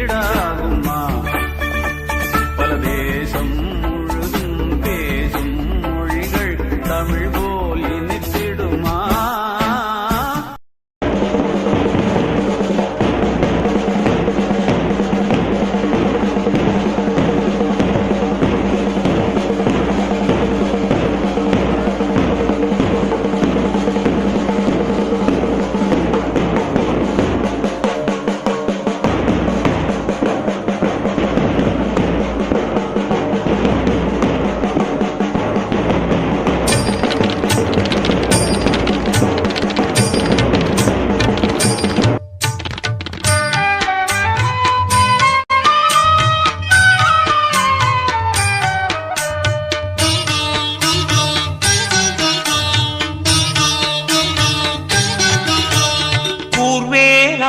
ஈடாகுமா? பல தேசம் முழுதும் பேசும் மொழிகள் தமிழ் போல் இனித்திடுமா?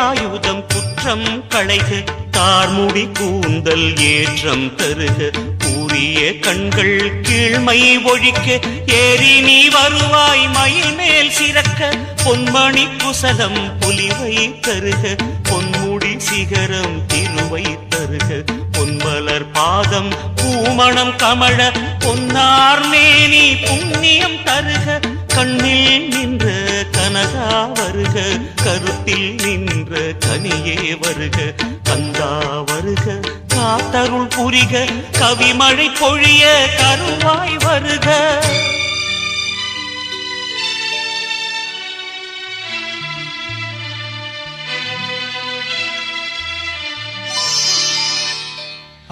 ஆயுதம் குற்றம் களைக, தார்முடி கூந்தல் ஏற்றம் தருக, கூறிய கண்கள் கீழ்மை ஒழிக்க, ஏறி நீ வருவாய் மயில் மேல் சிறக்க, பொன்மணி குசலம் பொலிவை தருக, பொன்முடி சிகரம் திருவை தருக, பொன்மலர் பாதம் பூமணம் கமழ, பொன்னார் மேனி புண்ணியம் தருக, கண்ணில் நின்ற கனகா வருக, கருத்தில் நின்ற கனியே வருக, கந்தா வருக, காத்தருள் புரிக, கவிமழை பொழிய கருவாய் வருக.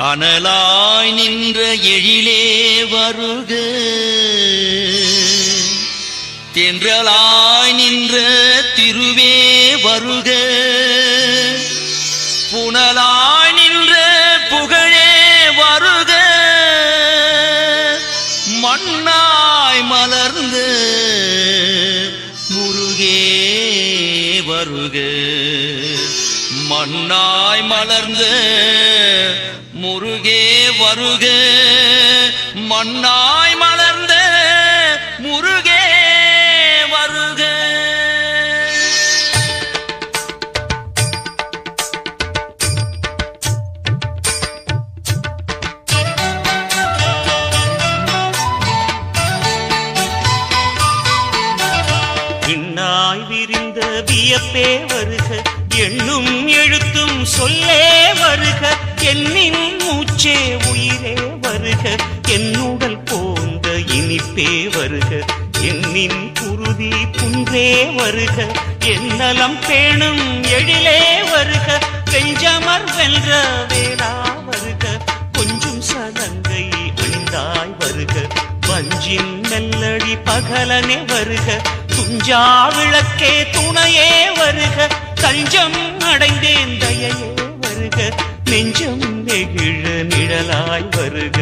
அனலாய் நின்ற எழிலே வருக, தென்றலாய் நின்ற திருவே வருக, புனலாய் நின்ற புகழே வருக, மண்ணாய் மலர்ந்த முருகே வருக, மண்ணாய் மலர்ந்த முருகே வருக, மண்ணாய் மலர்ந்த முருகே வருக. விண்ணாய் விரிந்த வியப்பே வருக, எண்ணும் எழுத்தும் சொல்லே வருக, என்னின் மூச்சே உயிரே வருக, என்னுடல் போந்த இனிப்பே வருக, என்னின் குருதி குன்றே வருக, என்னலம் பேணும் எழிலே வருக, வெஞ்சமர் வென்ற வேளா வருக, கொஞ்சம் சலங்கை அணிந்தாய் வருக, வஞ்சின் மெல்லடி பகலனே வருக, துஞ்சா விளக்கே துணையே வருக, தஞ்சம் அடைந்தேன் தயையே வருக, நெஞ்சம் நெகிழ நிழலாய் வருக.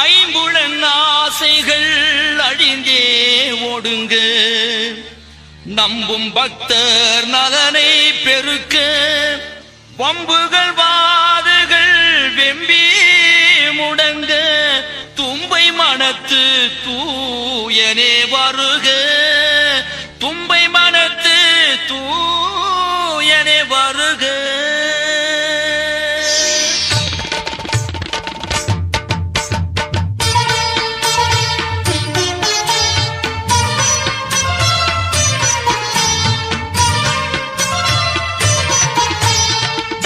ஐம்புலன் ஆசைகள் அழிந்தே ஓடுங்க, நம்பும் பக்தர் நலனை பெருக்க, வம்புகள் வாதுகள் வெம்பி முடங்க, தும்பை மனத்து தூயனே வருக, தும்பை மனத்து தூயனே வருக.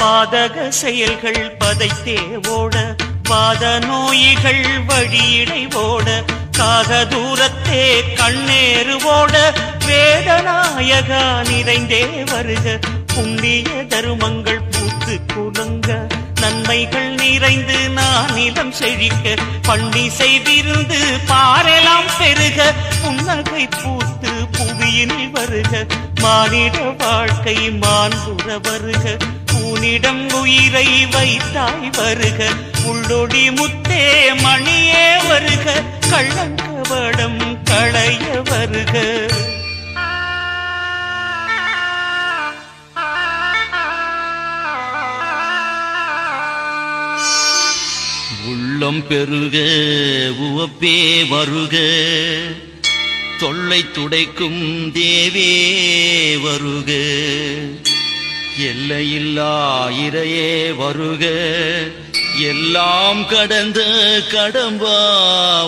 பாதக செயல்கள் பதைத்தே ஓட, வாத நோய்கள் வழியிடை ஓட, காக தூரத்தே கண்ணேறு ஓட, வேதநாயகா நிறைந்தே வருக, புண்ணிய தருமங்கள் பூத்து குலுங்க, நன்மைகள் நிறைந்து நானிலம் செழிக்க, பண்டிசை விருந்து பாரெலாம் பெருக, புன்னகை பூத்து புவியில் வருக, மானிட வாழ்க்கை மாண்புற வருக, உன்னிடம் உயிரை வைத்தாய் வருக, உள்ளொடி முத்தே மணியே வருக, கள்ளங்கவடம் களைய வருக. பெருக உவப்பே வருக தொல்லை துடைக்கும் தேவே வருக எல்லையில்லா இறையே வருக எல்லாம் கடந்த கடம்பா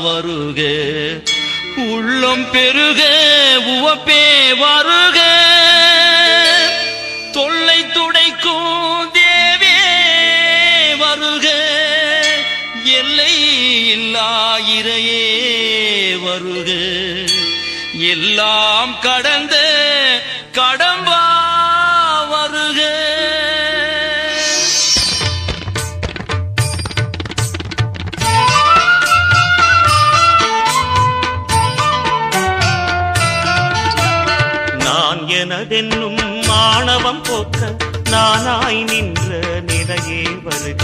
வருக உள்ளம் பெருக உவப்பே வருக தொல்லை துடைக்கும் தேவே வருக எல்லை இல்லா இறையே வருக எல்லாம் கடந்த கடம்பா வருக நான் எனதென்னும் மாணவம் போக்க நானாய் நின்ற நிலையே வருக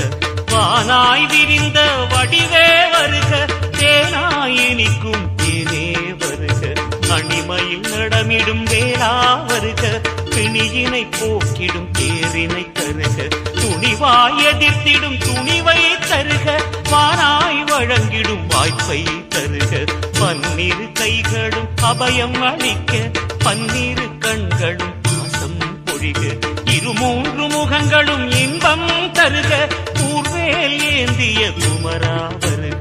வானாய் விரிந்த வடிவே வருக தேனாய் இனிக்கும் தேனே வருக அணிமையில் நடமிடும் வேளா வருக பிணியினை போக்கிடும் தேரினை தருக துணிவாய் எதிர்த்திடும் துணிவை தருக வானாய் வழங்கிடும் வாய்ப்பை தருக பன்னிரு கைகளும் அபயம் அளிக்க பன்னிரு கண்களும் பாசம் பொழிக இருமூன்று முகங்களும் இன்பம் தருக பூர்வேல் ஏந்திய குமரா வருக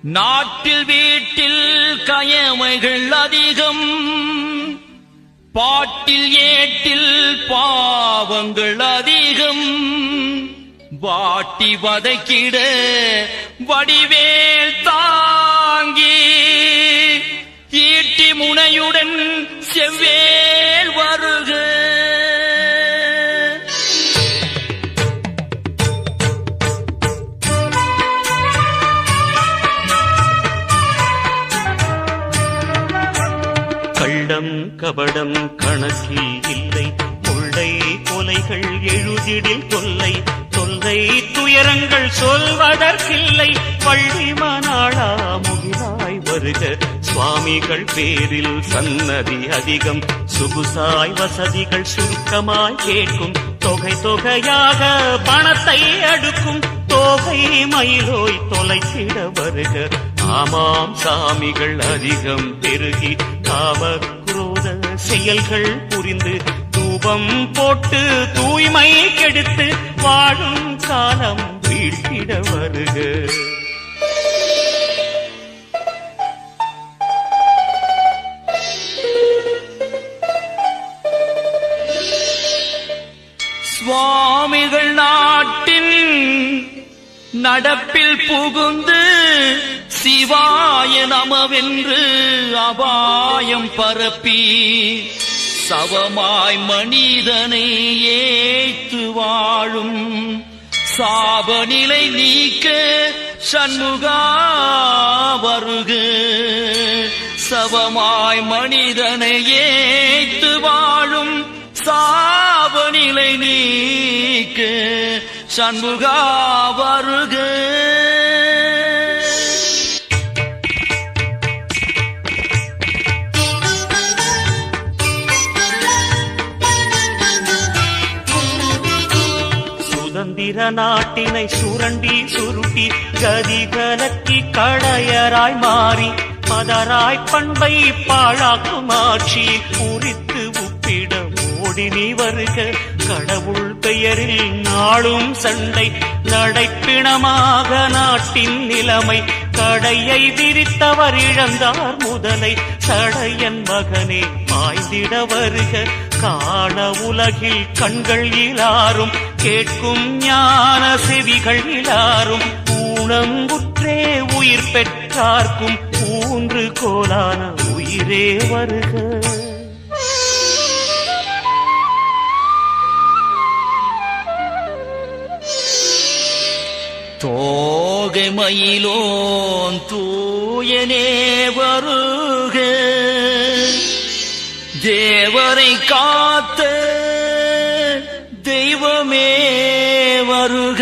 நாட்டில் வீட்டில் கயமைகள் அதிகம் பாட்டில் ஏட்டில் பாவங்கள் அதிகம் வாட்டி வதைக்கிட வடிவேல் தாங்கி ஈட்டி முனையுடன் செவ்வேல் வருக கள்ளம் கபடம் கணக்கில் இல்லை கொள்ளை கொலைகள் எழுதிடில் தொல்லை தொல்லை துயரங்கள் சொல்வதற்கில்லை வள்ளி மணாளா முகிலாய் வருக சுவாமிகள் பேரில் சன்னதி அதிகம் சுகுசாய் வசதிகள் சுருக்கமாய் கேட்கும் தொகை தொகையாக பணத்தை அடுக்கும் தோகை மயிலோய் தொலைத்திட வருக ஆமாம் சாமிகள் அதிகம் பெருகி காம குரோத செயல்கள் புரிந்து தூபம் போட்டு தூய்மை கெடுத்து வாழும் காலம் வீழ்த்திட வருக சுவாமிகள் நாட்டின் நடப்பில் புகுந்து சிவாய நமவென்று அபாயம் பரப்பி சவமாய் மனிதனை ஏத்து வாழும் சாபநிலை நீக்க சண்முகா வருக சவமாய் மனிதனை ஏத்து வாழும் சாபநிலை நீக்க சண்முகா வருக சுதந்திர நாட்டினை சுரண்டி சுருட்டி கதி கலக்கி கடையராய் மாறி பதராய் பண்பை பாழாக்கும் ஆட்சி குறித்து உப்பிட ஓடி நீ வருக கடவுள் பெயரில் நாளும் சண்டை நடைப்பிணமாக நாட்டின் நிலைமை கடையை விரித்தவர் இழந்தார் முதலை சடையன் மகனே பாய்ந்திட வருக காண உலகில் கண்கள் இலாரும் கேட்கும் ஞான செவிகள் இலாரும் ஊனங்குற்றே உயிர் பெற்றார்க்கும் ஊன்று கோலான உயிரே வருக தோகை மயிலோன் தூயனே வருக தேவரை காத்த தெய்வமே வருக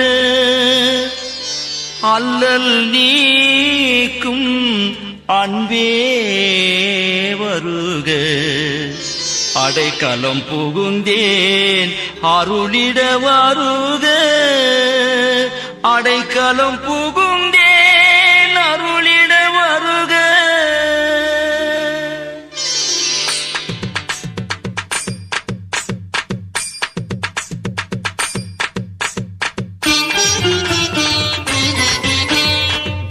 அல்லல் நீக்கும் அன்பே வருக. அடைக்கலம் புகுந்தேன் அருளிட வருக. அடைக்கலம் புகுந்தேன் அருளிட வருக.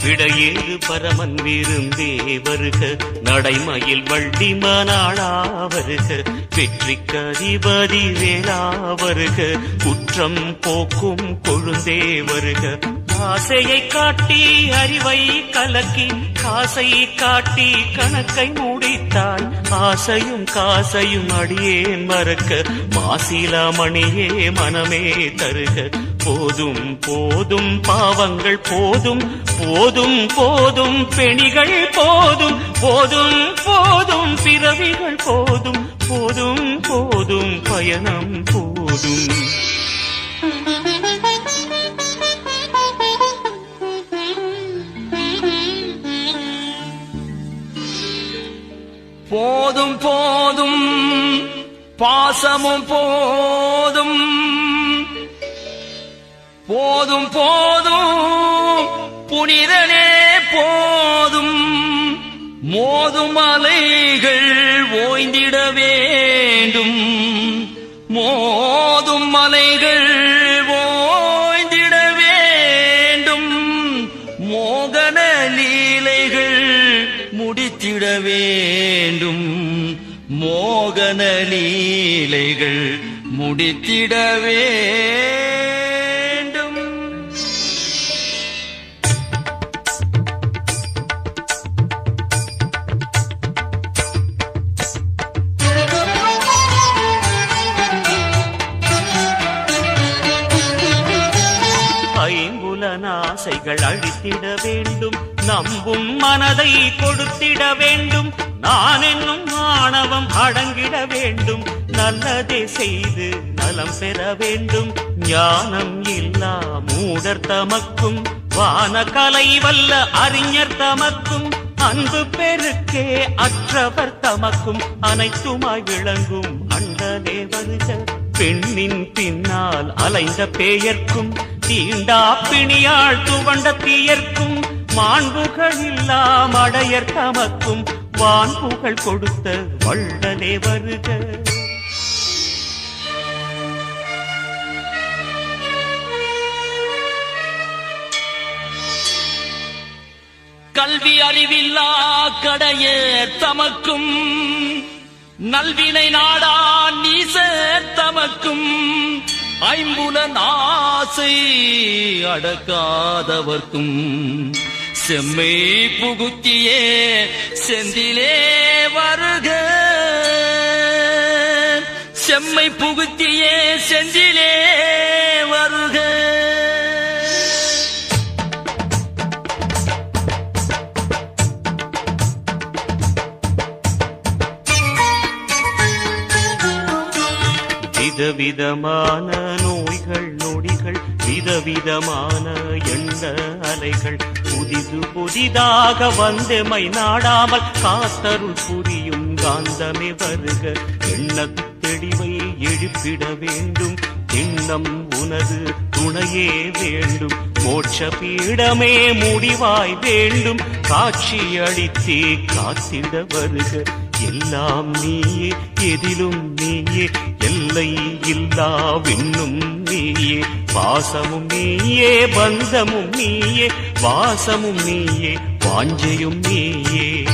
விடையேறு பரமன் விருந்தே வருக. நடைமயில் வள்ளி மணாளா வருக. வெற்றிக்கு அதிபதி வேளா வருக. குற்றம் போக்கும் கொழுந்தே வருக. ஆசையை காட்டி அறிவை கலக்கி காசை காட்டி கணக்கை முடித்தாய். ஆசையும் காசையும் அடியேன் மறக்க மாசிலாமணியே மனமே தருக. போதும் போதும் பாவங்கள் போதும் போதும் போதும் பெணிகள் போதும் போதும் போதும் பிறவிகள் போதும் போதும் போதும் பயணம் போதும். போதும் போதும் பாசமும் போதும் போதும் போதும் புனிதனே போதும். மோதும் அலைகள் ஓய்ந்திட வேண்டும். மோதும் அலைகள் ஓய்ந்திட வேண்டும். மோகன லீலைகள் முடித்திட வேண்டும். மோகன லீலைகள் முடித்திட வேண்டும். ஆசைகள் அழித்திட வேண்டும். நம்பும் மனதை கொடுத்திட வேண்டும். நான் என்னும் ஆணவம் அடங்கிட வேண்டும். நல்லதே செய்து நலம் பெற வேண்டும். ஞானம் இல்லா மூடர் தமக்கும் வான கலை வல்ல அறிஞர் தமக்கும் அன்பு பெருக்கே அற்றவர் தமக்கும் அனைத்துமாய் விளங்கும் அண்டனே வருக. பெண்ணின் பின்னால் அலைந்த பேயர்க்கும் தீண்டா பிணியாள் துவண்ட தீயர்க்கும் மாண்புகள் இல்லா மடையர் தமக்கும் வான்புகள் கொடுத்த வள்ளலே வருக. கல்வி அறிவில்லா கடையர் தமக்கும் நல்வினை நாடா நீசர் தமக்கும் ஐம்புலன் ஆசை அடக்காதவர்க்கும் செம்மை புகுத்தியே செந்திலே வருக. செம்மை புகுத்தியே செந்திலே வருக. விதவிதமான நோய்கள் நொடிகள் விதவிதமான எண்ண அலைகள் புதிது புதிதாக வந்தமை நாடாமல் காத்தருள் புரியும் காந்தமே வருக. எண்ணத் தெளிவை எழுப்பிட வேண்டும். எண்ணம் உனது துணையே வேண்டும். மோட்ச பீடமே முடிவாய் வேண்டும். காட்சி அளித்தே காத்திட வருக. எல்லாம் நீயே எதிலும் நீயே எல்லை இல்லா விண்ணும் நீயே. பாசமும் நீயே பந்தமும் நீயே வாசமும் நீயே வாஞ்சையும் நீயே.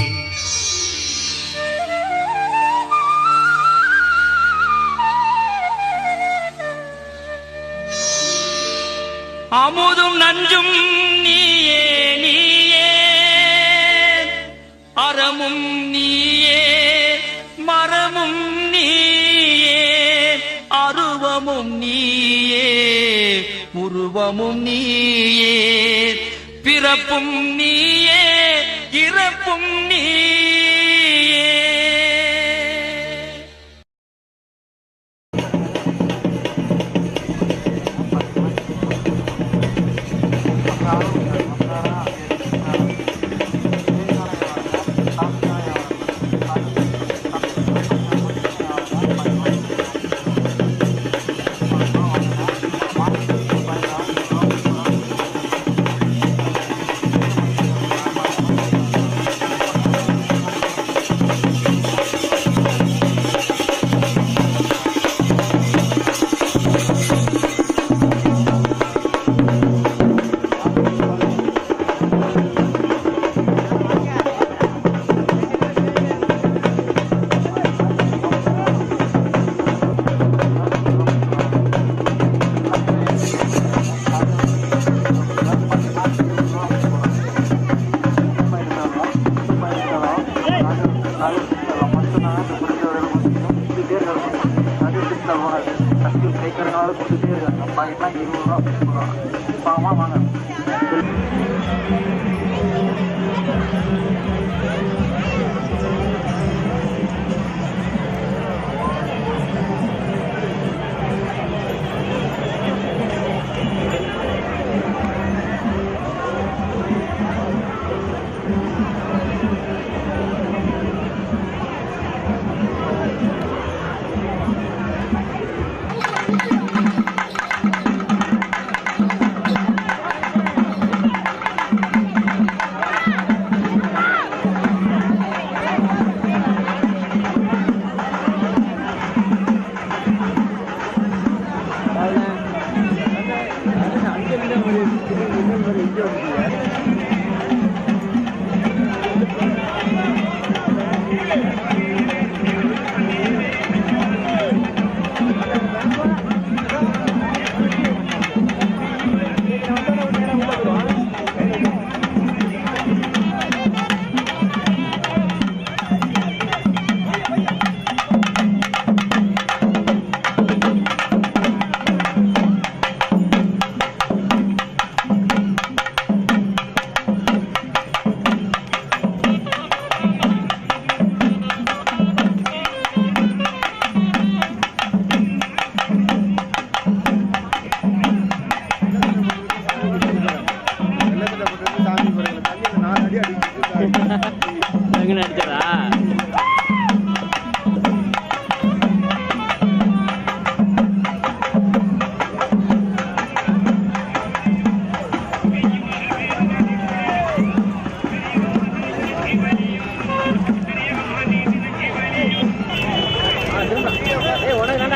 அமுதும் நஞ்சும் நீயே நீயே. அறமும் நீயே மரமும் நீயே. அருவமும் நீயே உருவமும் நீயே. பிறப்பும் நீயே இறப்பும் நீயே. Wow. நாளைக்கெல்லாம் 20 ரூபா பாவமாக வாங்க.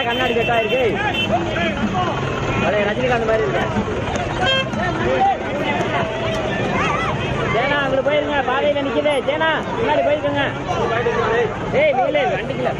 கண்ணாடி செட்டா இருக்கு. ரஜினிகாந்த் மாதிரி இருக்கு. சேனா அங்க போயிருங்க, பாதையில நிக்குது. சேனா முன்னாடி போயிருக்கங்க. ஏய் நீங்களே வண்டிக்கல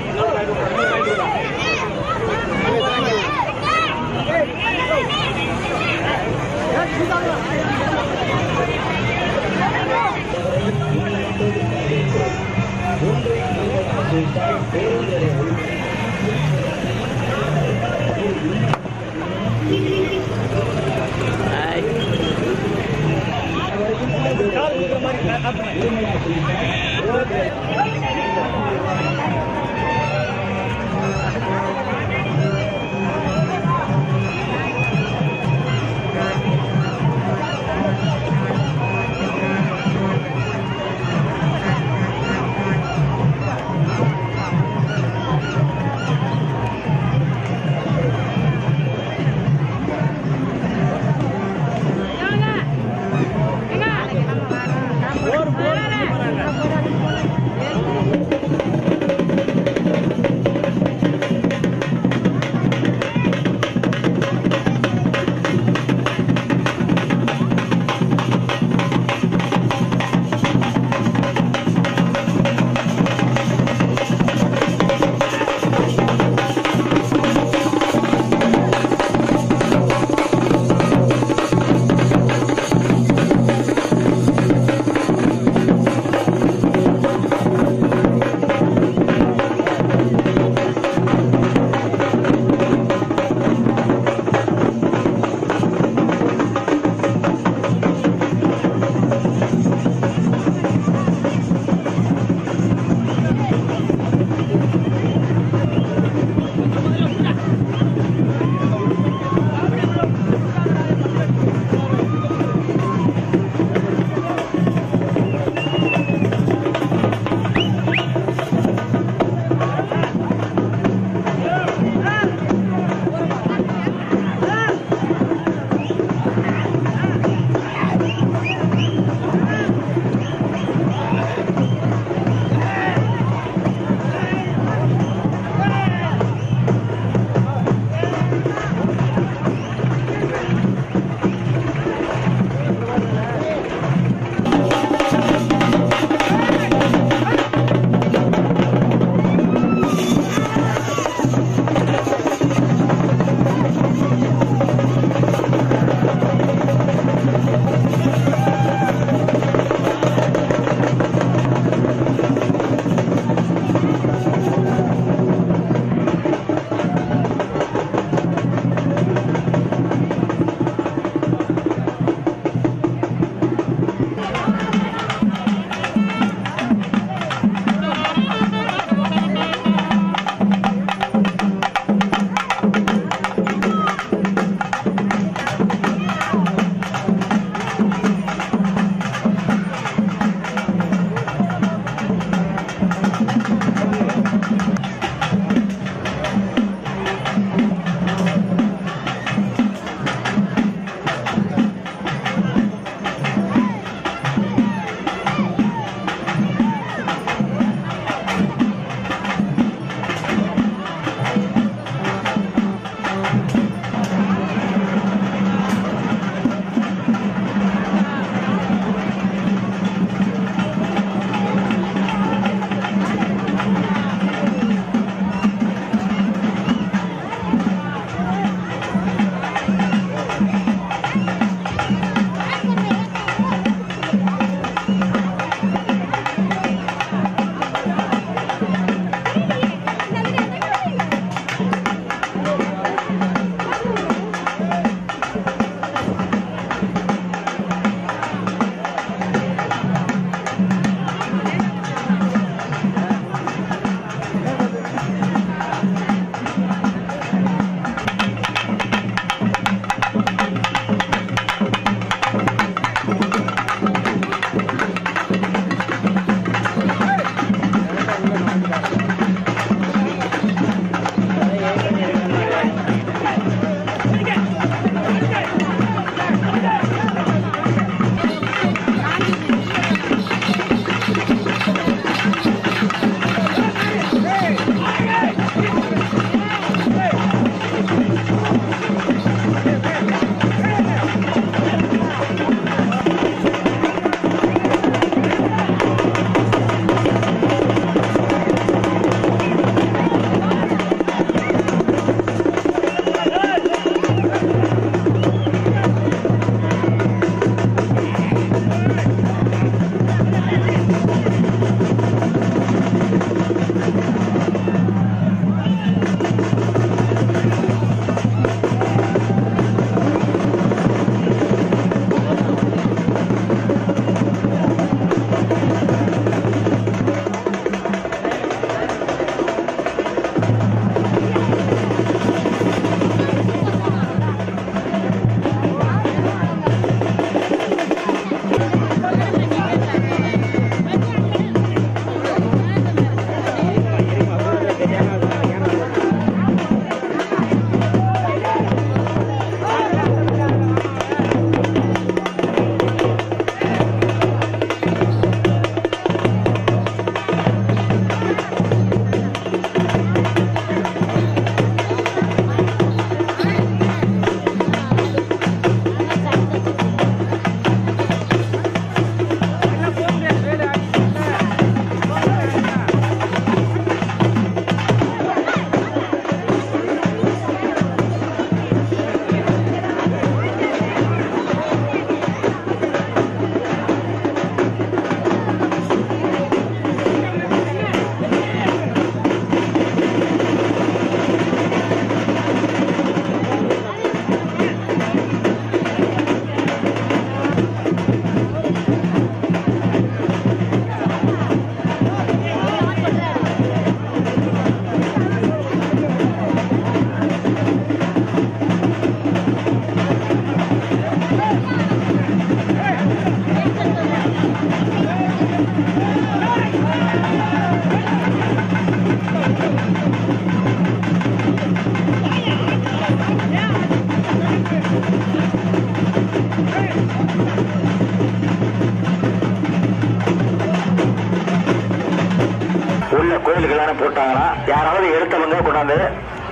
உள்ள கோயிலுக்கெல்லாம் போட்டாங்கன்னா யாராவது எடுத்தவங்க கொண்டாந்து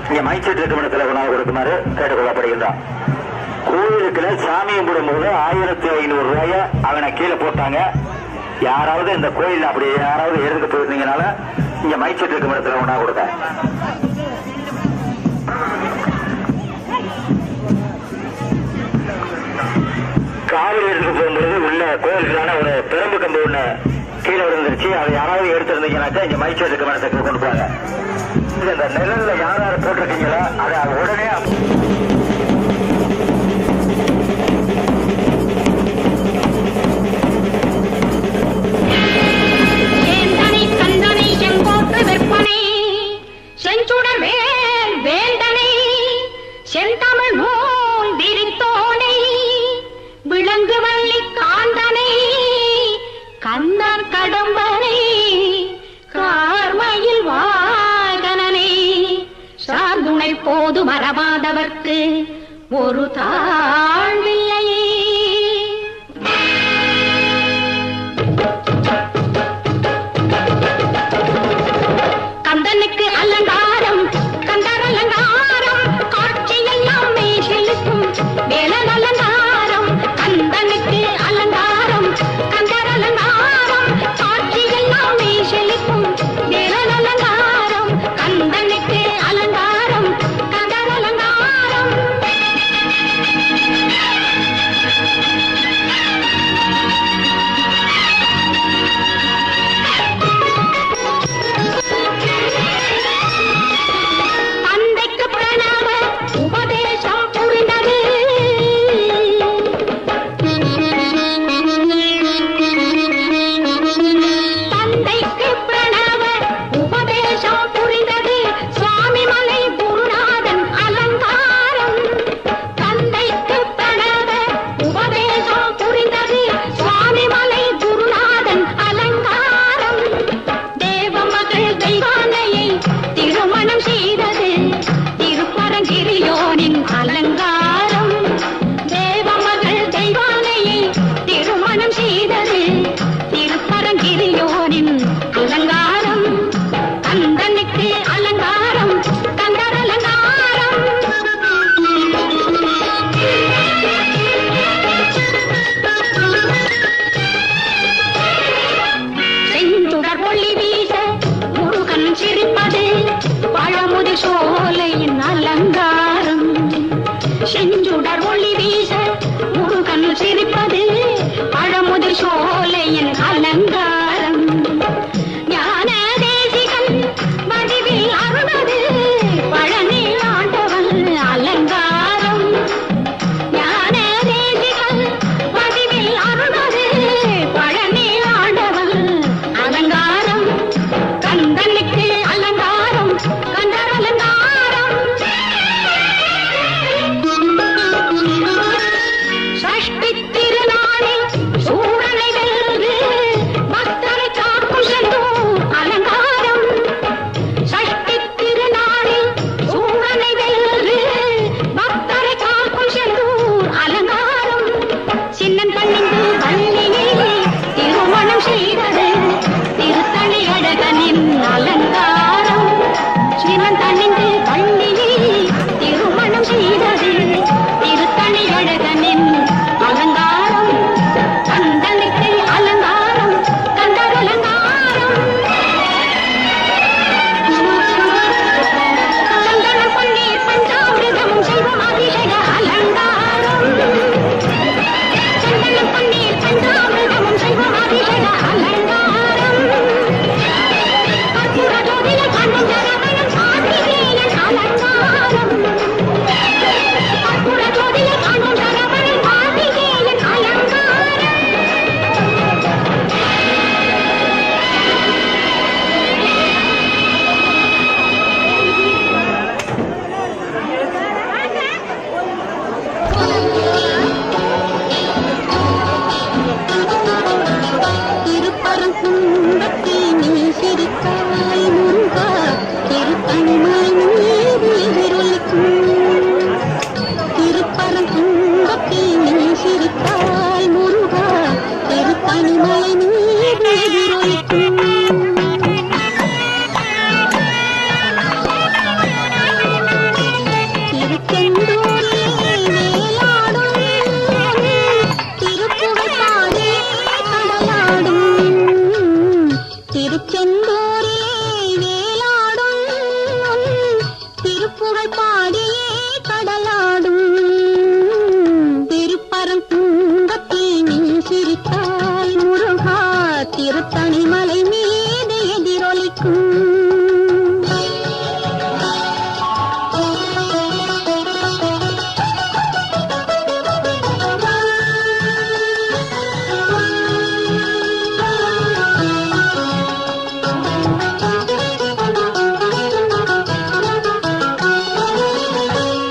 இங்க மைச்சீட்டு கவனத்தில் கொண்டாந்து கொடுக்குமாறு கேட்டுக்கொள்ளப்படுகின்றான். கோயிலுக்குள்ள சாமி கும்பிடும்போது 1500 ரூபாய அவனை கீழே போட்டாங்க. யாராவது இந்த கோயில் அப்படி யாராவது எடுத்து போயிருந்தீங்கனால இங்க மைச்சீட்டு கவனத்தில் கொண்டாந்து கொடுக்க. காவல் எடுத்துட்டு போகும்போது உள்ள கோயிலுக்கான ஒரு பெரும்பு கம்பு ஒண்ணு கீழே விழுந்துருச்சு. அதை யாராவது எடுத்திருந்தீங்கன்னாக்கா இங்க மைச்சீட்டு கவனத்துக்கு கொண்டு போவாங்க. இந்த நிழல்ல யாராவது போட்டிருக்கீங்களோ அதை உடனே விற்பனை செஞ்சுடர் வேல் வேந்தனை செந்தமிழ் நூல் விரித்தோனை விலங்கு வள்ளி காந்தனை கண்ணர் கடம்பனை கார்மயில் வாகனனை சார்துணை போது மரபாதவர்க்கு ஒரு தாழ்வில்லையே. கந்தனுக்கு அலங்காரம் கந்தர் அலங்காரம் காட்சி எல்லாமே செலுத்தும் வேலன் அலங்காரம். கந்தனுக்கு அலங்காரம் கந்தர் அலங்காரம் காட்சி எல்லாமே செலுத்தும் வேலன் அலங்காரம். கந்தனுக்கு அலங்காரம் கந்தர் அலங்காரம். திருச்செந்தூரிலே வேலாடும் திருப்புகழ் பாடியே கடலாடும் திருப்பரங்குன்றத்தில் நீ சிரித்தாய் முருகா திருத்தணி மலை மீது எதிரொலிக்கும்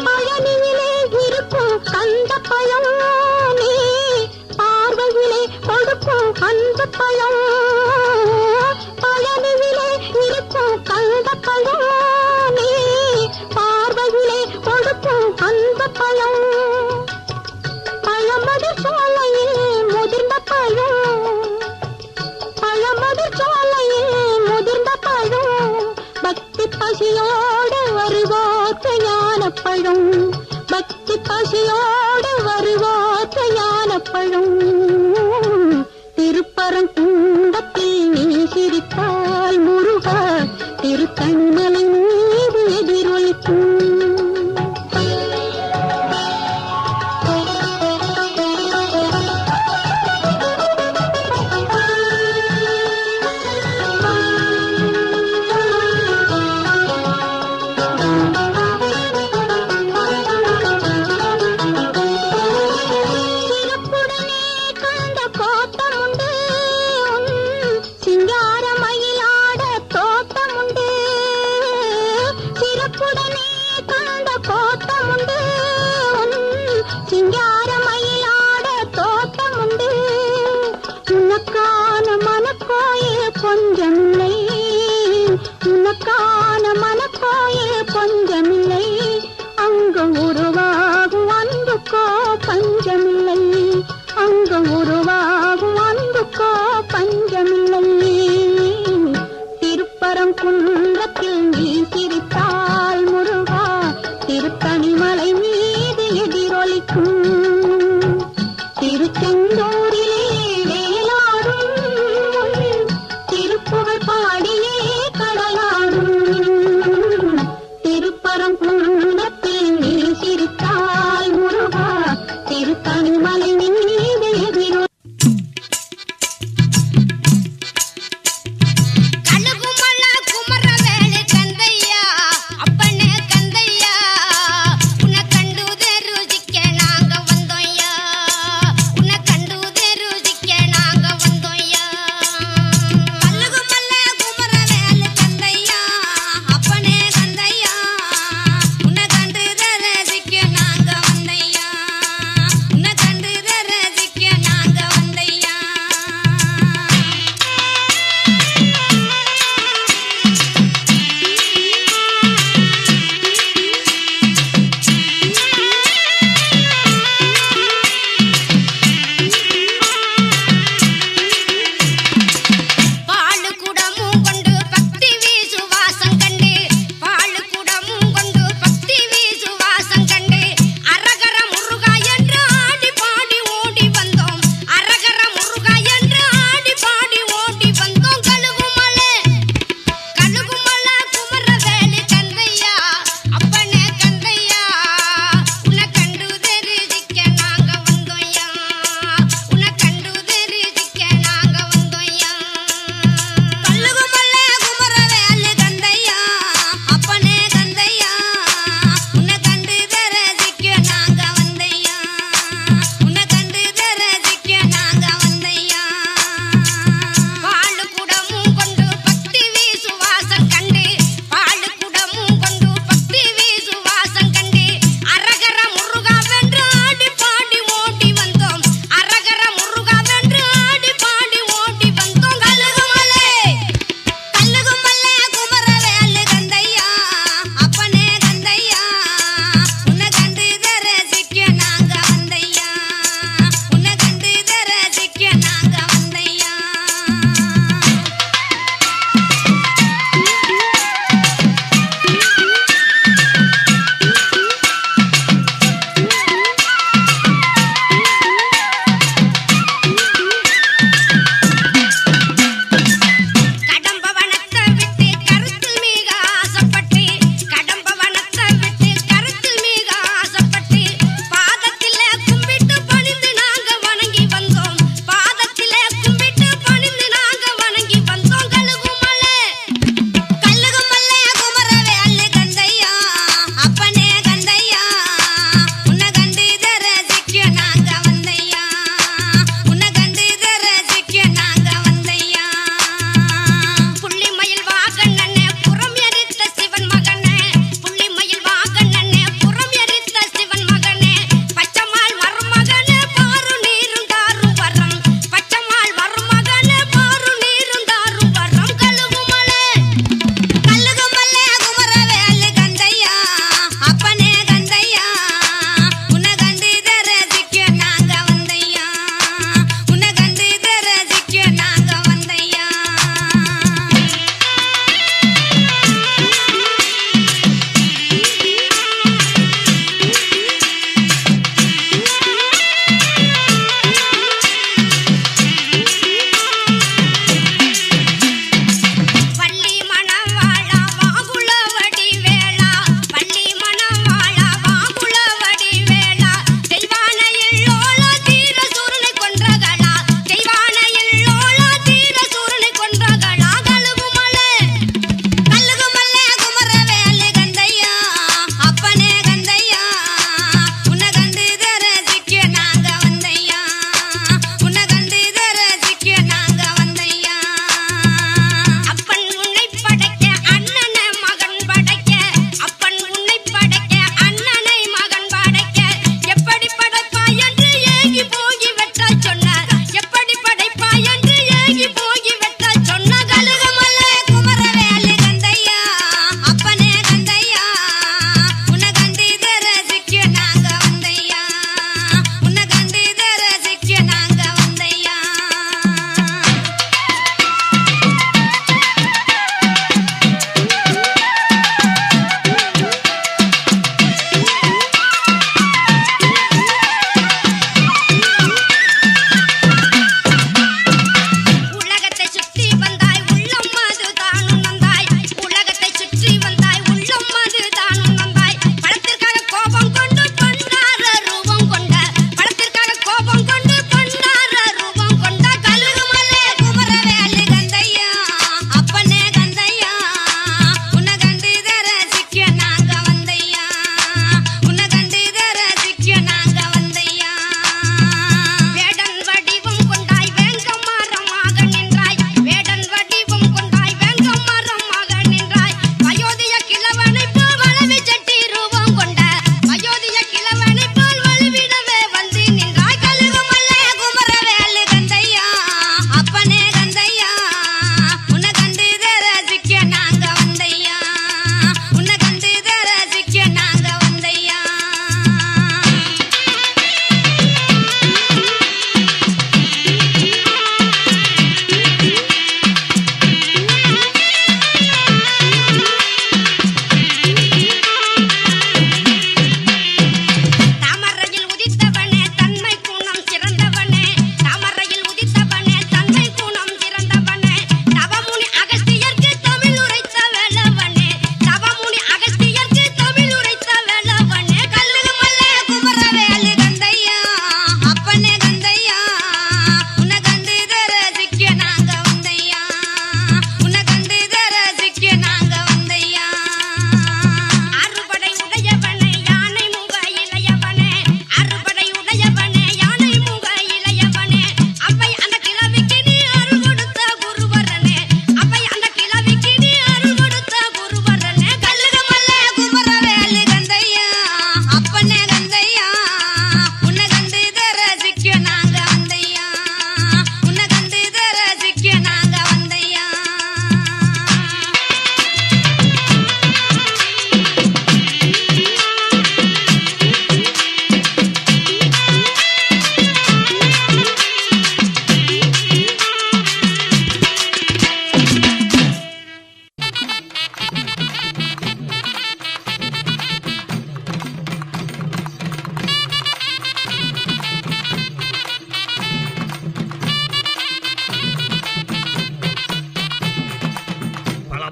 பழனியிலே இருக்கும் கந்த பழம் நீ பார்வையிலே கொடுக்கும் அந்த பழம் பழமது சோலையில் முதிர்ந்த பழம் பழமது சோலையில் முதிர்ந்த பழம் பக்தி பசியோடு வருவோர்க்கு ஞான பழம் பக்தி பசியோடு வருவோர்க்கு ஞான பழம் திருப்பரங்குன்றத்தில் நீ சிரித்தாய் முருகா திருத்தணி மலை மீது எதிரொலிக்கும் சிங்கார மயிலாட தோட்டமுண்டு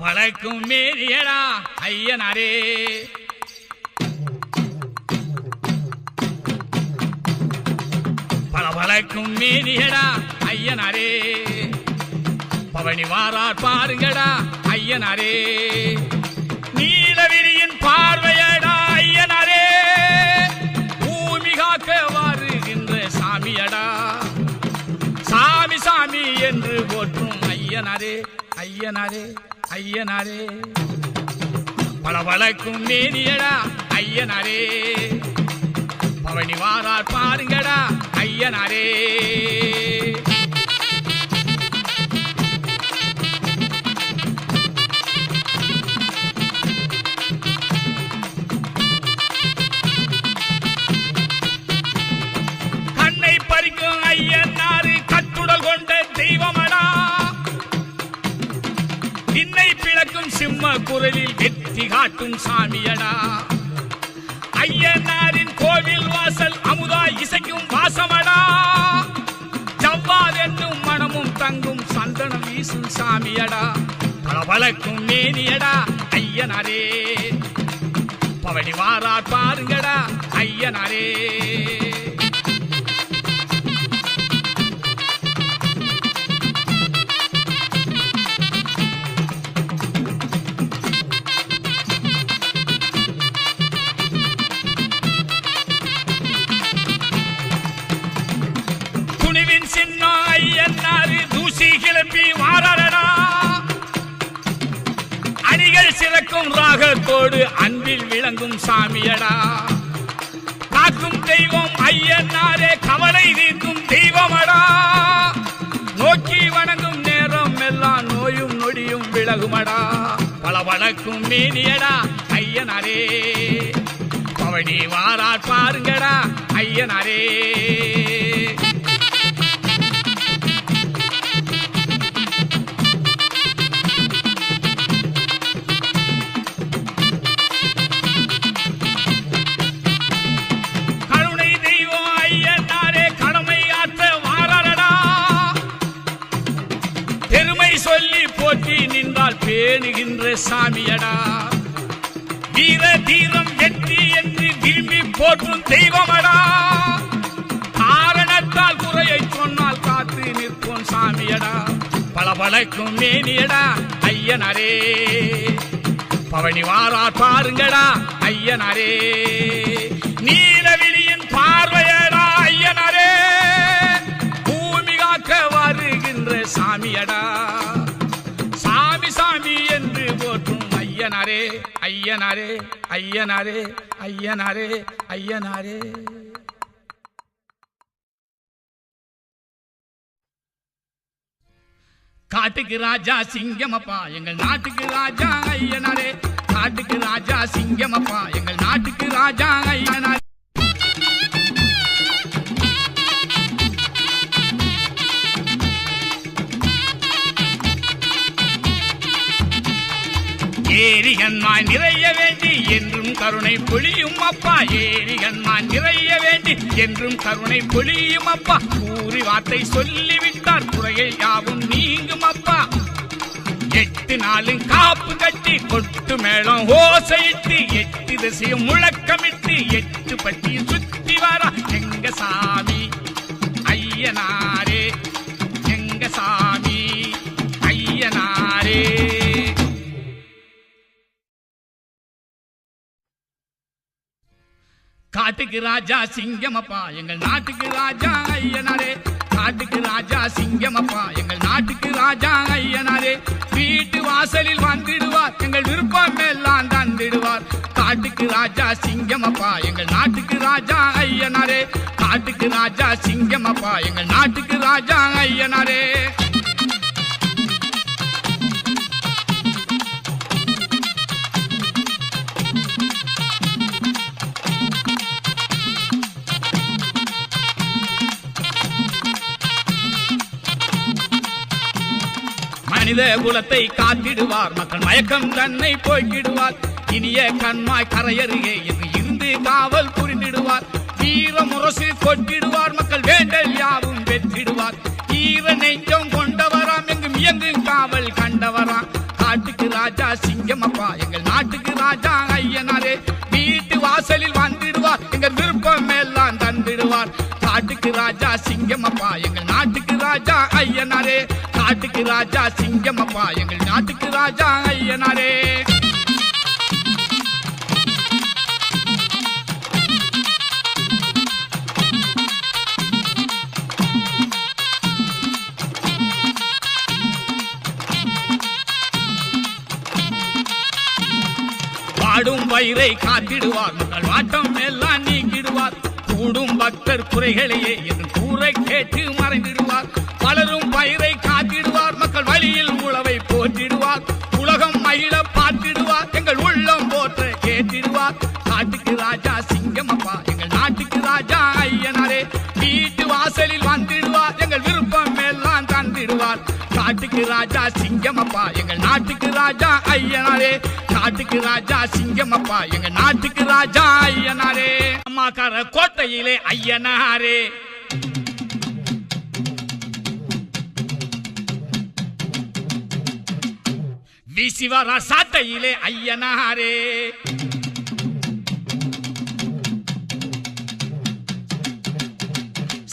பளபளக்கும் மேனியடா ஐயனாரே. பளபளக்கும் மேனியடா ஐயனாரே. பவனி வாரார் பாருங்கடா ஐயனாரே. நீலவிரியின் பார்வையடா ஐயனாரே. பூமி காக்க வருகின்ற சாமியடா. சாமி சாமி என்று போற்றும் ஐயனாரே ஐயனாரே ஐயனாரே. பளபளக்கும் மேனியடா ஐயனாரே. பவனி வாரார் பாருங்கடா ஐயனாரே. கண்ணை பறிக்கும் ஐயனாரு கட்டுடல் கொண்ட தெய்வமடா. இன்னை பிளக்கும் சிம்ம குரலில் வெற்றி காட்டும் சாமியடா. ஐயனாரின் கோவில் வாசல் அமுதா இசைக்கும் வாசமடா. ஜவ்வாது என்னும் மனமும் தங்கும் சந்தனம் வீசும் சாமியடா. பளபளக்கும் மேனியடா ஐயனாரே. பவனி வாரார் பாருங்கடா ஐயனாரே. சின்ன ஐயனாரு தூசி கிளப்பி வாரடா. அணிகள் சிறக்கும் ராகத்தோடு அன்பில் விளங்கும் சாமியடா. காக்கும் தெய்வம் ஐயனாரே. கவலை தீர்க்கும் தெய்வமடா. நோக்கி வணங்கும் நேரம் எல்லாம் நோயும் நொடியும் விலகுமடா. பளபளக்கும் மேனியடா ஐயனாரே. பவனி வாரார் பாருங்கடா ஐயனாரே. சொல்லி போற்றி நின்றால் பேணுகின்ற சாமியடா. வீர தீரம் வெற்றி என்று விரும்பி போற்றும் தெய்வமடா. காரணத்தால் குறையை சொன்னால் காத்து நிற்போம் சாமியடா. பளபளக்கும் மேனியடா ஐயனாரே. பவனி வாரார் பாருங்கடா ஐயனாரே. நீலவிழியின் பார்வையடா ஐயனாரே. பூமி காக்க வருகின்ற சாமியடா. சாமி சாமி என்று போற்றும் ஐயனாரே ஐயனாரே ஐயனாரே ஐயனாரே ஐயனாரே. காட்டுக்கு ராஜா சிங்கமப்பா எங்கள் நாட்டுக்கு ராஜா ஐயனாரே. காட்டுக்கு ராஜா சிங்கமப்பா எங்கள் நாட்டுக்கு ராஜா ஐயனாரே. ஏரிகன்மாய் நிறைய வேண்டி என்றும் கருணை பொழியும் அப்பா. ஏரிகன்மாய் நிறைய வேண்டி என்றும் கருணை பொழியும் அப்பா. கூறி வார்த்தை சொல்லிவிட்டார் குறையை யாவும் நீங்கும் அப்பா. 8 நாளும் காப்பு கட்டி கொட்டு மேளம் ஓசையிட்டு 8 திசையும் முழக்கமிட்டு 8 பட்டியும் சுத்தி வாரா எங்க சாமி ஐயனாரே. எங்க சாமி ஐயனாரே. காட்டுக்கு ராஜா சிங்கமப்பா எங்கள் நாட்டுக்கு ராஜா ஐயனாரே. காட்டுக்கு ராஜா சிங்கமப்பா எங்கள் நாட்டுக்கு ராஜா ஐயனாரே. வீட்டு வாசலில் வந்திடுவார் எங்கள் விருப்பம் எல்லாம் தந்திடுவார். காட்டுக்கு ராஜா சிங்கமப்பா எங்கள் நாட்டுக்கு ராஜா ஐயனாரே. காட்டுக்கு ராஜா சிங்கமப்பா எங்கள் நாட்டுக்கு ராஜா ஐயனாரே. மனித குலத்தை காத்திடுவார் மக்கள் மயக்கம் தன்னை போய்கிடுவார். இனிய கண்மாய் கரையருகே இருந்து காவல் புரிந்திடுவார். வீர முரசு கொட்டிடுவார் மக்கள் வேண்டல் யாவும் வெற்றிடுவார். ஈர நெஞ்சம் கொண்டவராம் எங்கும் இயங்கும் காவல் கண்டவராம். காட்டுக்கு ராஜா சிங்கமப்பா எங்கள் நாட்டுக்கு ராஜா ஐயனாரே வீட்டு வாசலில் வந்துடுவார் எங்கள் விருப்பம் எல்லாம் தந்திடுவார் காட்டுக்கு ராஜா சிங்கமப்பா எங்கள் நாட்டுக்கு ராஜா ஐயனாரே காட்டுக்கு ராஜா சிங்கமப்பா எங்கள் நாட்டுக்கு ராஜா ஐயனாரே பாடும் வயிறை காத்திடுவார் மக்கள் வாட்டம் எல்லாம் நீக்கிடுவார் கூடும் பக்தர் குறைகளையே என் கூரை கேட்டு மறைந்திடுவார் பலரும் பயிரை காத்திடுவார் மக்கள் வழியில் உழவை போற்றிடுவார் உலகம் மகிழ பார்த்திடுவார் எங்கள் உள்ளம் போற்ற கேட்டிடுவார் காட்டுக்கு ராஜா சிங்கமப்பா எங்கள் நாட்டுக்கு ராஜா ஐயனாரே வீட்டு வாசலில் வந்துடுவார் எங்கள் விருப்பம் எல்லாம் தந்திடுவார் காட்டுக்கு ராஜா சிங்கமப்பா எங்கள் நாட்டுக்கு ராஜா ஐயனாரே காட்டுக்கு ராஜா சிங்கமப்பா எங்கள் நாட்டுக்கு ராஜா ஐயனாரே அம்மாக்கார கோட்டையிலே ஐயனாரே வீசிவர சாட்டையிலே ஐயனாரே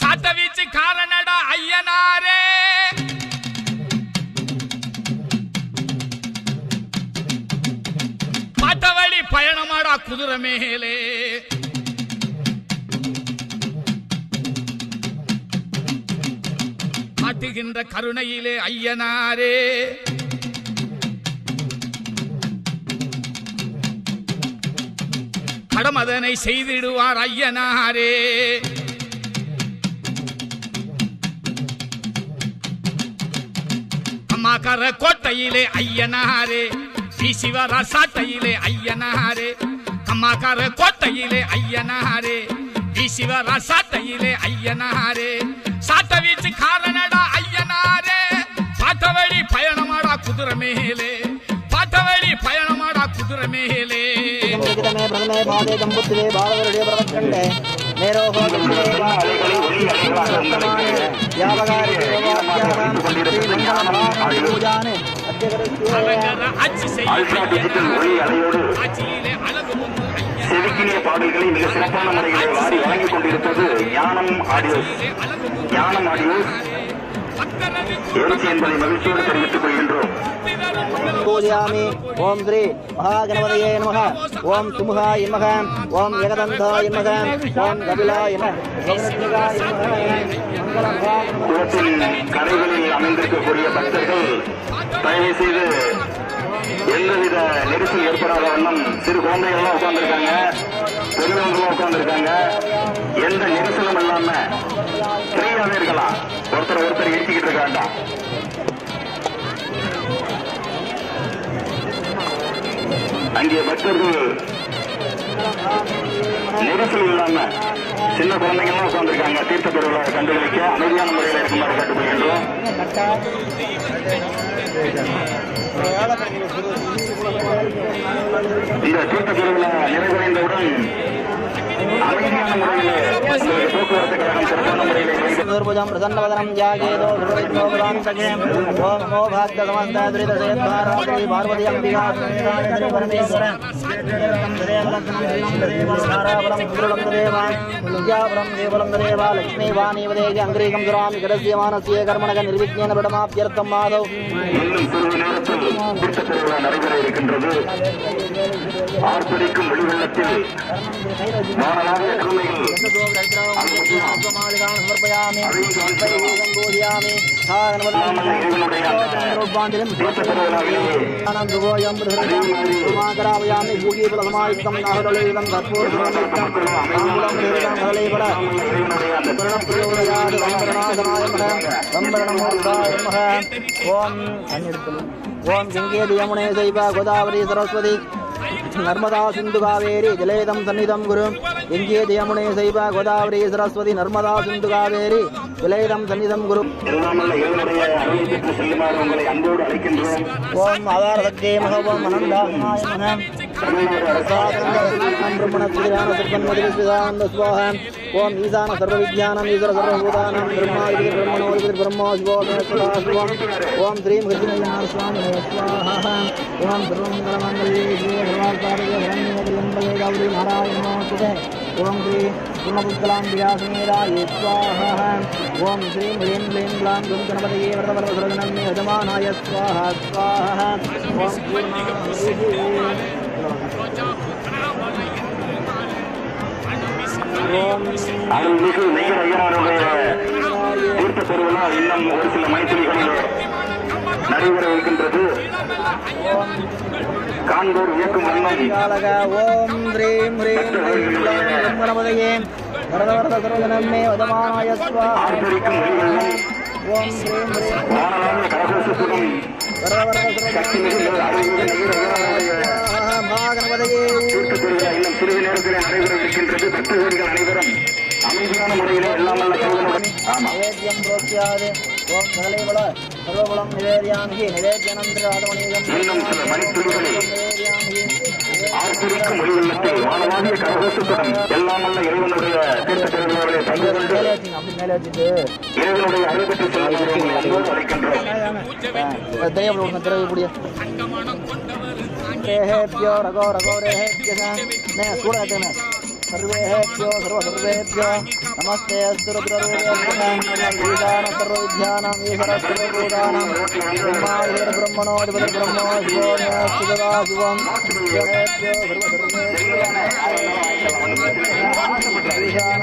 சாட்ட வீச்சு காரணடா ஐயனாரே பாட்டவழி பயணமாடா குதிரை மேலே காட்டுகின்ற கருணையிலே ஐயனாரே கடமதனை செய்திடுவார் ஐயனாரே அம்மாக்கார கோட்டையிலே ஐயனாரே வீசிவர சாட்டையிலே ஐயனாரே அம்மாக்கார கோட்டையிலே ஐயனாரே வீசிவர சாட்டையிலே ஐயனாரே சாட்ட வீச்சு காரணடா ஐயனாரே பாட்டவழி பயணமாடா குதிரை மேலே பாட்டவழி பயணமாடா குதிரை மேலே செதுக்கினிய பாடல்களை மிக சிறப்பான முறைகளை வாரி வழங்கிக் கொண்டிருப்பது ஞானம் ஆடியோஸ் எழுச்சி என்பதை மகிழ்ச்சியோடு தெரிவித்துக் கொள்கின்றோம். பூஜயாமி. ஓம் ஸ்ரீ மகாகணபதயே நமः. ஓம் சுமுகாய நமः. ஓம் ஏகதந்தாய நமः. ஓம் கபிலாய நமः. குளத்தின் கரைகளில் அமைந்திருக்கக்கூடிய பக்தர்கள் தயவு செய்து எந்தவித நெரிசல் ஏற்படாத வண்ணம் சிறு குழந்தைகள்லாம் உட்கார்ந்துருக்காங்க, பெரியவங்களும் உட்கார்ந்துருக்காங்க. எந்த நெரிசலும் இல்லாம ஃப்ரீயாவே இருக்கலாம். ஒருத்தர் ஏற்றிக்கிட்டு இருக்க வேண்டாம். அங்கே பக்தர்கள் நெரிசல் இல்லாம சின்ன குழந்தைங்கள்லாம் உட்கார்ந்துருக்காங்க. தீர்த்த பெருவிழா கண்டுகளிக்க அமைதியான முறையில் இருக்குமாறு கேட்டுக்கொள்கின்றோம். இந்த தீர்த்த பெருவிழா நிறைவடைந்தவுடன் அமைதியான முறையில் போக்குவரத்து கழகம் சிறப்பான முறையில் பிரசன்னவதனம் ஜாகேதோ ஓம் நமோ பாக்ய சமஸ்த துரிதசேத்வாராஜி பார்வதி அம்பிகா பரமேஸ்வரன் லக்ஷ்மீ வாணிவதேகி அங்கிரீகம் சுராமி கடசியமானசிய கர்மணக நிர்விஜ்ஞான படமாப்யர்த்தம் மாதவ். இன்னும் சிறிது நேரத்தில் தீர்த்த பெருவிழா நடைபெற இருக்கின்றது. ஆர்ப்பரிக்கும் வெளிவெள்ளத்தில் வானலாவிய கருணைகள் ஓம் கங்கேதி யமுனே சைவ கோதாவரி சரஸ்வதி நர்மதா சிந்து காவேரி ஜலேதம் சன்னிதம் குரு கங்கேதி யமுனே சைவ கோதாவரி சரஸ்வதி நர்மதா சிந்து காவேரி ஜலேதம் சன்னிதம் குரு. ஓம் ஆதார சக்தியே மக. ஓம் அனந்தாய நமः. ओम ईशान सर्वविज्ञानम ईश्वर सर्वभूतानां ब्रह्मादिति ब्रह्मणोदिति ब्रह्मो शिवो शिवम ओम श्री मृत्युंजय स्वामी स्वाहा ओम सर्वमंगलमंगले शिवे सर्वार्थसाधके शरण्ये गौरी नारायण नमोस्तुते ओम श्री पूर्णपुष्कलां व्यासमेराय स्वाहा ओम श्री ह्रीं क्लीं ग्लां गुं गणपतये वरदवरदसर्वजनन्मे यजमानाय स्वाहा स्वाहा அருள்மிகு நெய்யர் ஐயனாருடைய தீர்த்த பெருவிழா இன்னும் ஒரு சில மணித்துளிகளில் நடைபெற இருக்கின்றது. காண்போர் இயக்கும் வண்ணம் ஓம் ஸ்ரீம் ஹ்ரீம் கணபதயே வரதவரத சர்வஜனமே வதமானாய ஸ்வாஹா ஆர்ப்பரிக்கும் ஒளிவெள்ளம் ஓம் ஸ்ரீம் ஹ்ரீம் வானலாவிய கரகோஷத்துடன் சக்தி மிகுந்த அருள்மிகு நெய்யர் ஐயனாருடைய மகாகணபதயே தீர்த்த பெருவிழா இன்னும் சிறிது நேரத்திலே நடைபெற இருக்கின்றது. பக்தர்கள் அனைவரும் அமைதியான முறையிலே எல்லாம் நல்ல கைகளுடன் நைவேத்யம் ப்ரோக்யாது ஓம் சகலேவள சர்வபலம் நிவேத்யாமி நிவேத்யனந்திராதமணியம் இன்னும் சில மணித்துளிகளில் ஆர்ப்பரிக்கும் ஒளிவெள்ளத்தில் வானலாவிய கரகோஷத்துடன் எல்லாம் நல்ல இறைவனுடைய தீர்த்த பெருவிழாவிலே பங்கு கொண்டு மேலே வச்சுட்டு இறைவனுடைய அறுபத்தி செல்வங்களை அன்போடு அழைக்கின்றோம். திரையக்கூடிய सर्वेभ्यो रघो रघोरेभ्यः ने सूरतेन सर्वेभ्यो सर्वसर्वेभ्यो नमस्ते अस्तु रुद्ररूपेभ्यः ईशान सर्वविद्यानां ईश्वर सर्वभूतानां ब्रह्मादिपति ब्रह्मणोऽधिपति ब्रह्मो शिवो नेऽस्तु सदा शिवं सर्वेभ्यो सर्वसर्वेभ्यो ईशान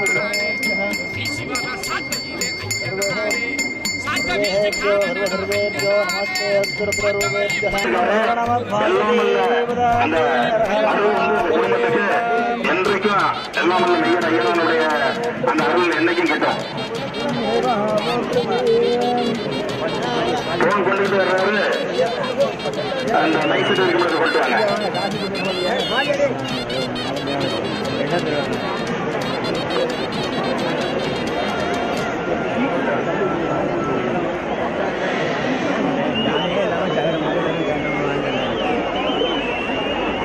सर्वेभ्यो सर्वसर्वेभ्यो नमस्ते अस्तु रुद्ररूपेभ्यः என்றைக்கும் எல்லாம் வல்ல நெய்யர் ஐயனாருடைய அந்த அருள் என்னைக்கும் கிட்டும். போன் கொண்டுட்டு வர்றாரு அந்த நைட்டு கொண்டு வாங்க.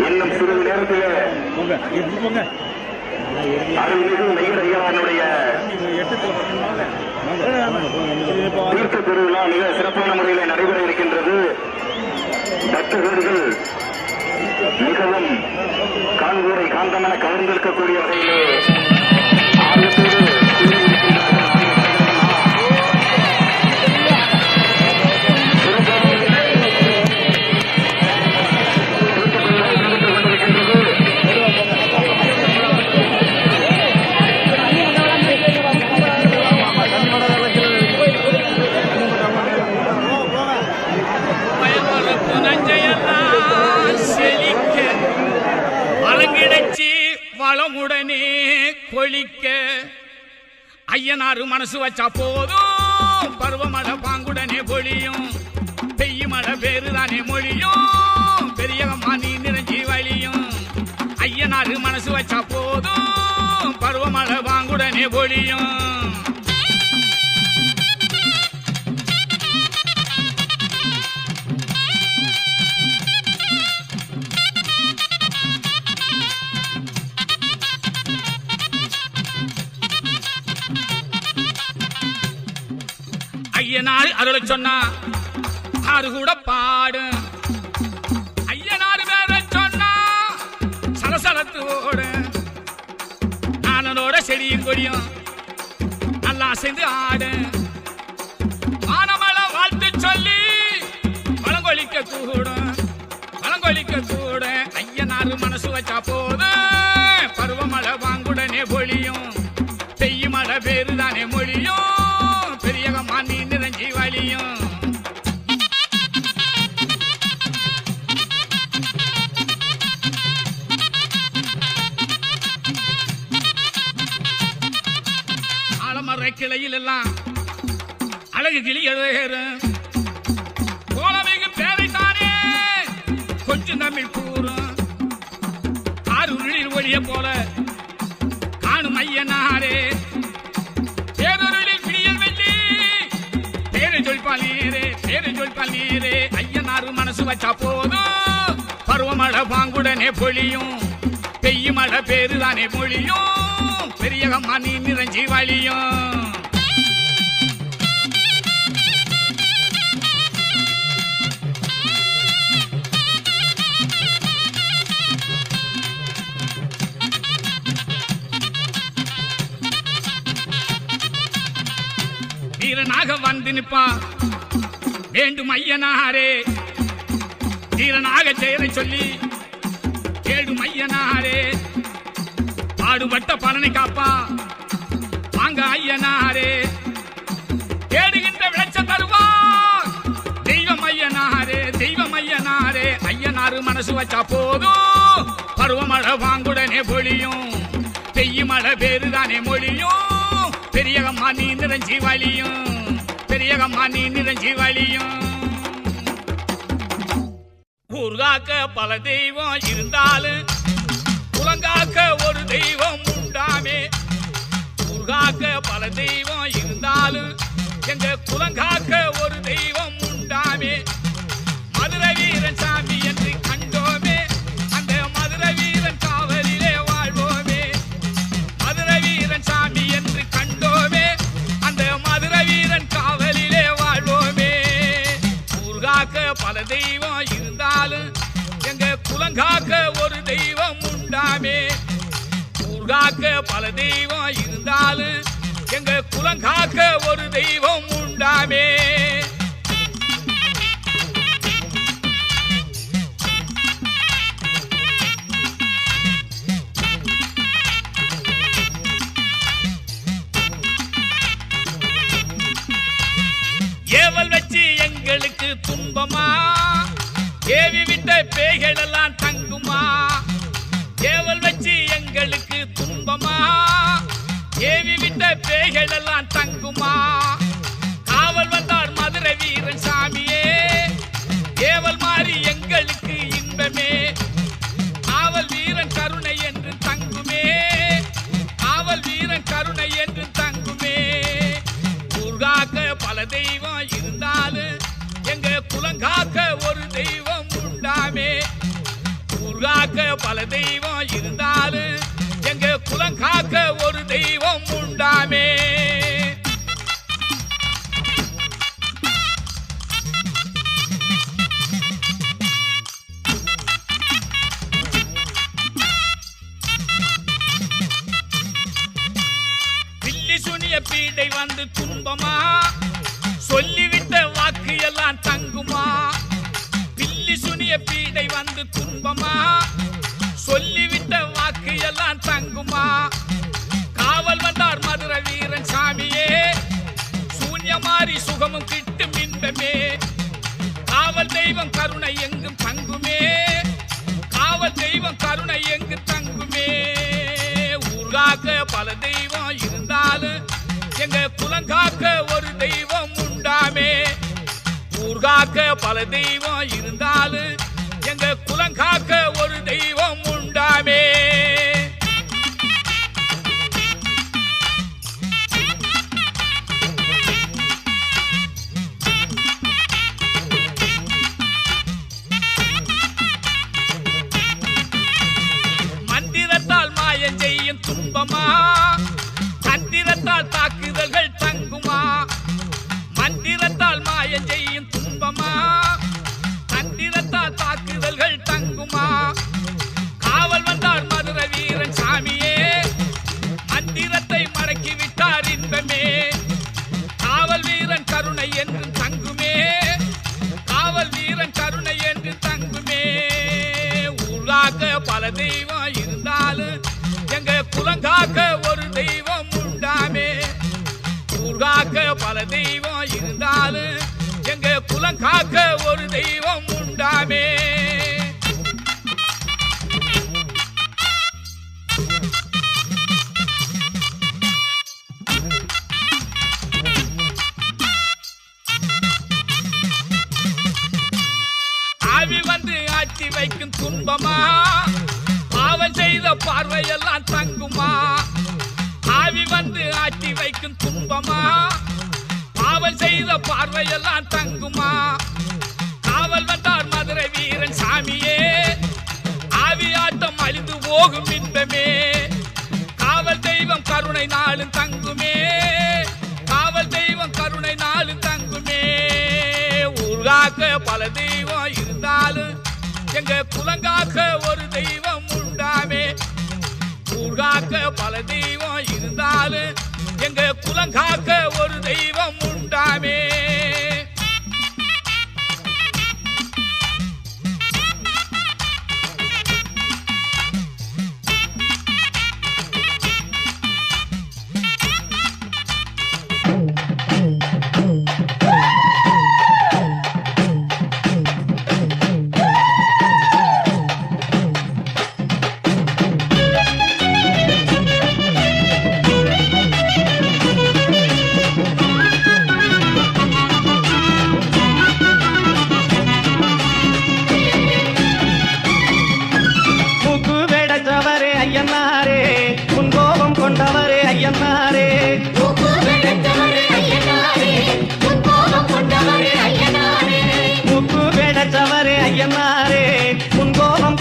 இன்னும் சிறிது நேரத்தில் அருள்மிகு நெய்யர் ஐயனாருடைய தீர்த்த பெருவிழா மிக சிறப்பான முறையில் நடைபெற இருக்கின்றது. பக்தர்கள் மிகவும் காண்போரை காந்தமென கவர்ந்திருக்கக்கூடிய வகையிலே ஆர்வத்தோடு வளமுடனே கொளிக்க ஐயனாரு மனசு வச்சா போதும் பருவமழை பாங்குடனே பொழியும் பெய்யுமழை பேருதானே மொழியும் பெரியகம்மா நீ நிறைஞ்சி வழியும் ஐயனாரு மனசு வச்சா போதும் பருவமழை பாங்குடனே பொழியும் ஐயனார் அருளை சொன்னா ஆறு கூட பாடு ஐயனார் பேர சொன்னா சலசலத்து ஓடு நானோட செடியும் கொடியும் நல்லா சேர்ந்து ஆடு வானமலை வாழ்த்து சொல்லி வளங்கொழிக்க கூட ஐயனார் மனசு வச்சா போது பருவமழை வாங்குடனே பொழியும் பெய்யுமழை பேருதானே மொழியும் பெரியகம்மா நீ நிறைஞ்சி வழியும் ஆலமர கிளையில் எல்லாம் அழகு கிளி எழுதுகிறேன் கோலமிகு பேரைத்தானே கொஞ்சம் தமிழ் கூறும் ஆறு உருளில் ஒளிய போல காணும் ஐயனாரே பேரொருளில் பிடியல் வெள்ளி பேரை சொல்பால் நீரே ஐயனாரு மனசு வச்சா போதும் பருவமழை பாங்குடனே பொழியும் பெய்யும் மழை பேருதானே மொழியும் பெரியகம்மா நீ நிறைஞ்சி வழியும் வீரனாக வந்து நிப்பா வேண்டும் ஐயனாரே வீரனாக செயலை சொல்லி கேடும் ஐயனாரே பாடுபட்ட பலனை காப்பா வாங்க ஐயனாரே கேடுகின்ற விளைச்சல் தருவார் தெய்வம் ஐயனாரே ஐயனாரு மனசு வச்சா போதும் பருவமழை வாங்குடனே பொழியும் பெய்யும் மழை பேருதானே மொழியும் பெரியகம்மா நீ நிறைஞ்சி வழியும் ஊர்காக்க பல தெய்வம் இருந்தாலும் குலங்காக்க ஒரு தெய்வம் உண்டாமே ஊர்காக்க பல தெய்வம் இருந்தாலும் எங்க குலங்காக்க ஒரு தெய்வம் உண்டாமே மதுரை வீரன் சாமி என்று கண்டோமே அந்த மதுரை வீரன் காவலிலே வாழ்வோமே மதுரை வீரன் சாமி என்று கண்டோமே அந்த மதுரை வீரன் காவலிலே வாழ்வோமே ஊர்காக்க பல தெய்வம் இருந்தாலும் எங்க குலங்காக்க ஒரு தெய்வம் உண்டாமே ஊர்காக்க பல தெய்வம் இருந்தாலும் எங்க குலங்காக்க ஒரு தெய்வம் உண்டாமே ஏவல் வச்சு எங்களுக்கு துன்பமா ஏவி விட்ட பேய்கள் எல்லாம் தங்குமா ஏவல் வச்சு எங்களுக்கு துன்பமா ஏவி விட்ட பேய்கள் எல்லாம் தங்குமா காவல் வந்தார் மதுரை வீரன் சாமியே ஏவல் மாறி எங்களுக்கு இன்பமே காவல் வீரன் கருணை என்று தங்குமே காவல் வீரன் கருணை என்று தங்குமே ஊர்காக்க பல தெய்வம் இருந்தாலும் எங்க குலங்காக்க ஒரு தெய்வம் உண்டாமே ஊர்காக்க பல தெய்வம் இருந்தாலும் எங்க குலங்காக்க ஒரு தெய்வம் உண்டாமே பில்லி சுனிய பீடை வந்து துன்பமா சொல்லிவிட்ட வாக்கு எல்லாம் தங்குமா பில்லி சுனிய பீடை வந்து துன்பமா சொல்லிவிட்ட வாக்கு எல்லாம் தங்குமா காவல் வந்தார் மதுரை வீரன் சாமியே சூன்யமாரி சுகமும் கிட்டும் இன்பமே காவல் தெய்வம் கருணை எங்கும் தங்குமே காவல் தெய்வம் கருணை எங்கு தங்குமே ஊர்காக்க பல தெய்வம் இருந்தாலும் எங்க குலங்காக்க ஒரு தெய்வம் உண்டாமே ஊர்காக்க பல தெய்வம் இருந்தாலும் எங்க குலங்காக்க ஒரு தெய்வம் உண்டாமே மந்திரத்தால் மாயம் செய்யும் துன்பமா தந்திரத்தால் தாக்குதல்கள் தங்குமா மந்திரத்தால் மாயம் செய்யும் துன்பமா தந்திரத்தால் தாக்குதல்கள் தங்குமா காவல் வந்தார் மதுரை வீரன் சாமியே மந்திரத்தை மடக்கி விட்டார் இன்பமே காவல் வீரன் கருணை என்று தங்குமே காவல் வீரன் கருணை என்று தங்குமே ஊர்காக்க பல தெய்வம் இருந்தாலும் எங்க குலங்காக்க ஒரு தெய்வம் உண்டாமே ஊர்காக்க பல தெய்வம் இருந்தாலும் எங்க குலங்காக்க ஒரு தெய்வம் உண்டாமே ஆவி வந்து ஆட்டி வைக்கும் துன்பமா பாவம் செய்த பார்வையெல்லாம் தங்குமா ஆவி வந்து ஆட்டி வைக்கும் துன்பமா பாவம் செய்த பார்வையெல்லாம் தங்குமா காவல் வந்தார் மதுரை வீரன் சாமியே போகும் இன்பமே காவல் தெய்வம் கருணை நாளும் தங்குமே காவல் தெய்வம் கருணை நாளும் தங்குமே ஊர்காக்க பல தெய்வம் இருந்தாலும் எங்க குலங்காக்க ஒரு தெய்வம் உண்டாமே ஊர்காக்க பல தெய்வம் இருந்தாலும் எங்க குலங்காக்க ஒரு தெய்வம் உண்டாமே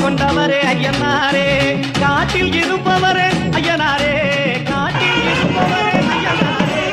கொண்டவரே ஐயனாரே காட்டில் இருப்பவரே ஐயனாரே காட்டில் இருப்பவரே ஐயனாரே